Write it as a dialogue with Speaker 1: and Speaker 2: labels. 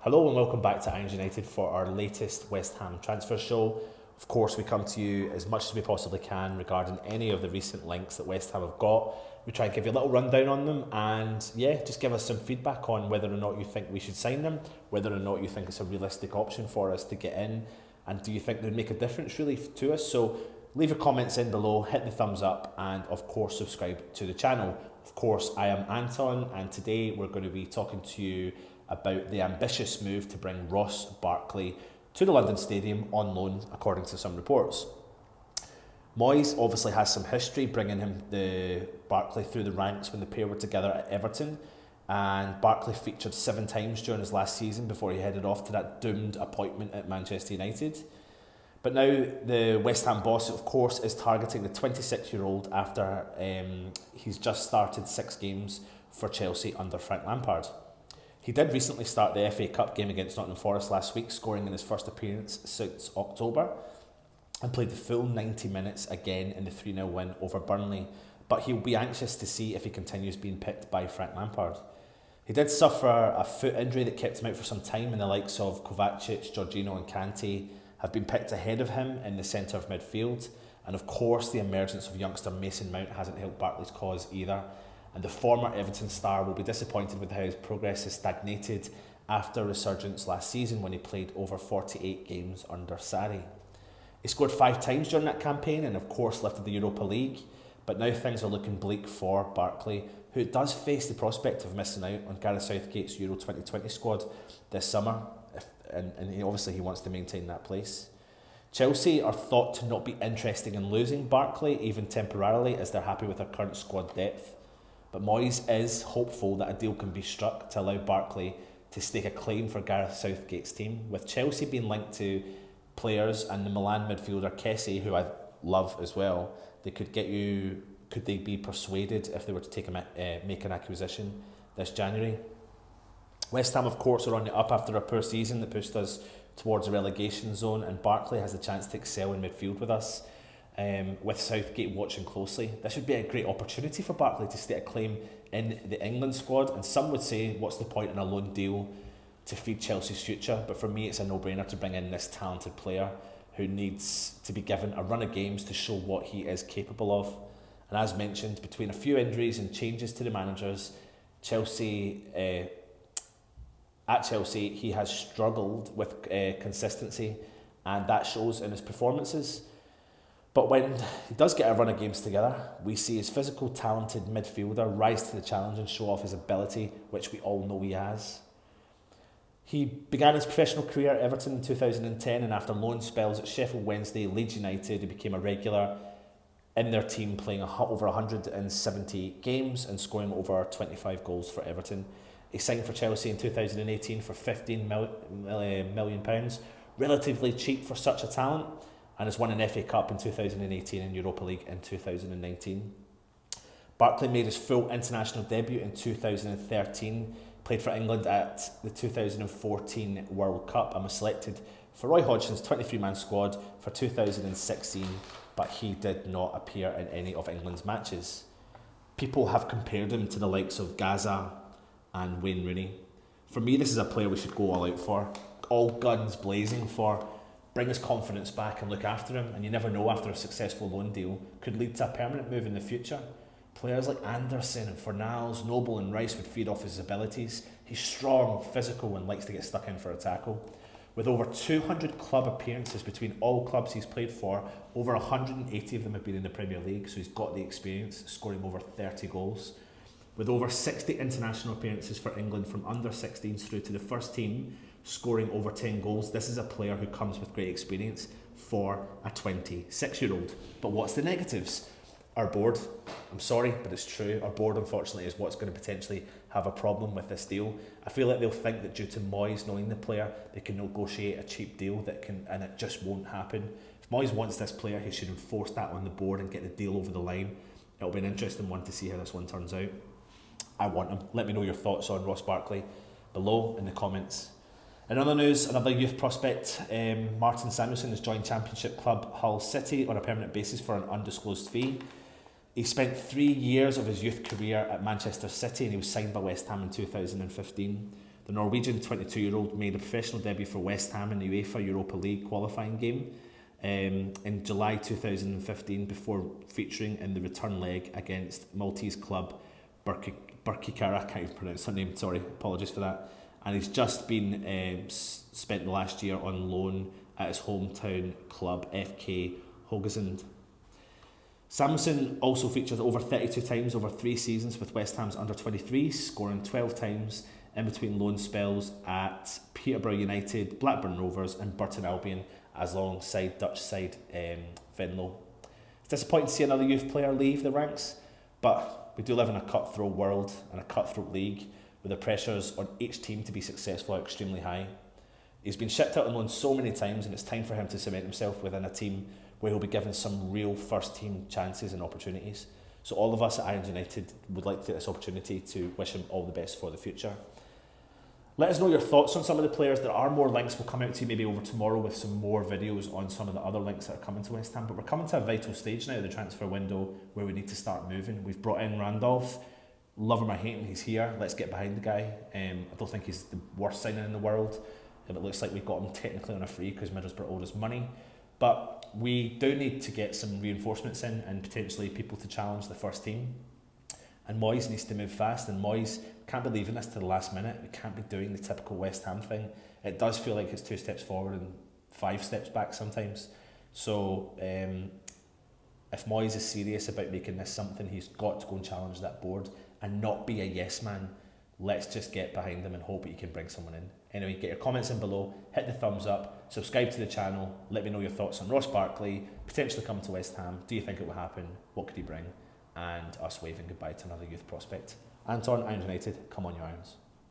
Speaker 1: Hello and welcome back to Irons United for our latest West Ham transfer show. Of course, we come to you as much as we possibly can regarding any of the recent links that West Ham have got. We try and give you a little rundown on them and just give us some feedback on whether or not you think we should sign them, whether or not you think it's a realistic option for us to get in, and do you think they'd make a difference really to us? So leave your comments in below, hit the thumbs up, and of course subscribe to the channel. Of course, I am Anton, and today we're going to be talking to you about the ambitious move to bring Ross Barkley to the London Stadium on loan, according to some reports. Moyes obviously has some history bringing the Barkley through the ranks when the pair were together at Everton, and Barkley featured 7 times during his last season before he headed off to that doomed appointment at Manchester United. But now the West Ham boss, of course, is targeting the 26-year-old after he's just started 6 games for Chelsea under Frank Lampard. He did recently start the FA Cup game against Nottingham Forest last week, scoring in his first appearance since October, and played the full 90 minutes again in the 3-0 win over Burnley. But he'll be anxious to see if he continues being picked by Frank Lampard. He did suffer a foot injury that kept him out for some time, and the likes of Kovacic, Jorginho and Kante have been picked ahead of him in the centre of midfield. And of course, the emergence of youngster Mason Mount hasn't helped Barkley's cause either. And the former Everton star will be disappointed with how his progress has stagnated after a resurgence last season when he played over 48 games under Sarri. He scored 5 times during that campaign and of course lifted the Europa League, but now things are looking bleak for Barkley, who does face the prospect of missing out on Gareth Southgate's Euro 2020 squad this summer, and obviously he wants to maintain that place. Chelsea are thought to not be interested in losing Barkley, even temporarily, as they're happy with their current squad depth. But Moyes is hopeful that a deal can be struck to allow Barkley to stake a claim for Gareth Southgate's team, with Chelsea being linked to players and the Milan midfielder Kessie, who I love as well. Could they be persuaded if they were to make an acquisition this January? West Ham, of course, are on the up after a poor season that pushed us towards a relegation zone, and Barkley has the chance to excel in midfield with us. With Southgate watching closely, this would be a great opportunity for Barkley to stake a claim in the England squad, and some would say, what's the point in a loan deal to feed Chelsea's future? But for me, it's a no-brainer to bring in this talented player who needs to be given a run of games to show what he is capable of. And as mentioned, between a few injuries and changes to the managers, at Chelsea, he has struggled with consistency, and that shows in his performances. But when he does get a run of games together, we see his physical, talented midfielder rise to the challenge and show off his ability, which we all know he has. He began his professional career at Everton in 2010, and after loan spells at Sheffield Wednesday, Leeds United, he became a regular in their team, playing over 170 games and scoring over 25 goals for Everton. He signed for Chelsea in 2018 for £15 million, relatively cheap for such a talent, and has won an FA Cup in 2018 and Europa League in 2019. Barkley made his full international debut in 2013, played for England at the 2014 World Cup, and was selected for Roy Hodgson's 23-man squad for 2016, but he did not appear in any of England's matches. People have compared him to the likes of Gaza and Wayne Rooney. For me, this is a player we should go all out for, all guns blazing for. Bring his confidence back and look after him, and you never know, after a successful loan deal could lead to a permanent move in the future. Players like Anderson and Fornals, Noble and Rice would feed off his abilities. He's strong, physical and likes to get stuck in for a tackle. With over 200 club appearances between all clubs he's played for, over 180 of them have been in the Premier League, so he's got the experience, scoring over 30 goals. With over 60 international appearances for England from under 16s through to the first team, scoring over 10 goals, this is a player who comes with great experience for a 26-year-old. But what's the negatives? Our board, I'm sorry, but it's true, our board unfortunately is what's going to potentially have a problem with this deal. I feel like they'll think that due to Moyes knowing the player, they can negotiate a cheap deal and it just won't happen. If Moyes wants this player, he should enforce that on the board and get the deal over the line. It'll be an interesting one to see how this one turns out. I want him. Let me know your thoughts on Ross Barkley below in the comments. In other news, another youth prospect, Martin Samuelsen, has joined Championship club Hull City on a permanent basis for an undisclosed fee. He spent 3 years of his youth career at Manchester City, and he was signed by West Ham in 2015. The Norwegian 22-year-old made a professional debut for West Ham in the UEFA Europa League qualifying game in July 2015 before featuring in the return leg against Maltese club Birkirkara. I can't even pronounce her name, sorry, apologies for that. And he's just been spent the last year on loan at his hometown club FK Haugesund. Samuelsen also featured over 32 times over 3 seasons with West Ham's under-23s, scoring 12 times in between loan spells at Peterborough United, Blackburn Rovers and Burton Albion, as alongside Dutch side Venlo. It's disappointing to see another youth player leave the ranks, but we do live in a cutthroat world and a cutthroat league where the pressures on each team to be successful are extremely high. He's been shipped out on loan so many times, and it's time for him to cement himself within a team where he'll be given some real first team chances and opportunities. So all of us at Irons United would like to take this opportunity to wish him all the best for the future. Let us know your thoughts on some of the players. There are more links we'll come out to you maybe over tomorrow with some more videos on some of the other links that are coming to West Ham. But we're coming to a vital stage now of the transfer window where we need to start moving. We've brought in Randolph. Love him or hate him, he's here. Let's get behind the guy. I don't think he's the worst signing in the world. It looks like we've got him technically on a free because Middlesbrough owed us money. But we do need to get some reinforcements in and potentially people to challenge the first team. And Moyes needs to move fast, and Moyes can't be leaving this to the last minute. We can't be doing the typical West Ham thing. It does feel like it's 2 steps forward and 5 steps back sometimes. So if Moyes is serious about making this something, he's got to go and challenge that board and not be a yes man. Let's just get behind him and hope that he can bring someone in. Anyway, get your comments in below, hit the thumbs up, subscribe to the channel, let me know your thoughts on Ross Barkley, potentially coming to West Ham. Do you think it will happen? What could he bring? And us waving goodbye to another youth prospect. Anton, Irons United, come on you Irons.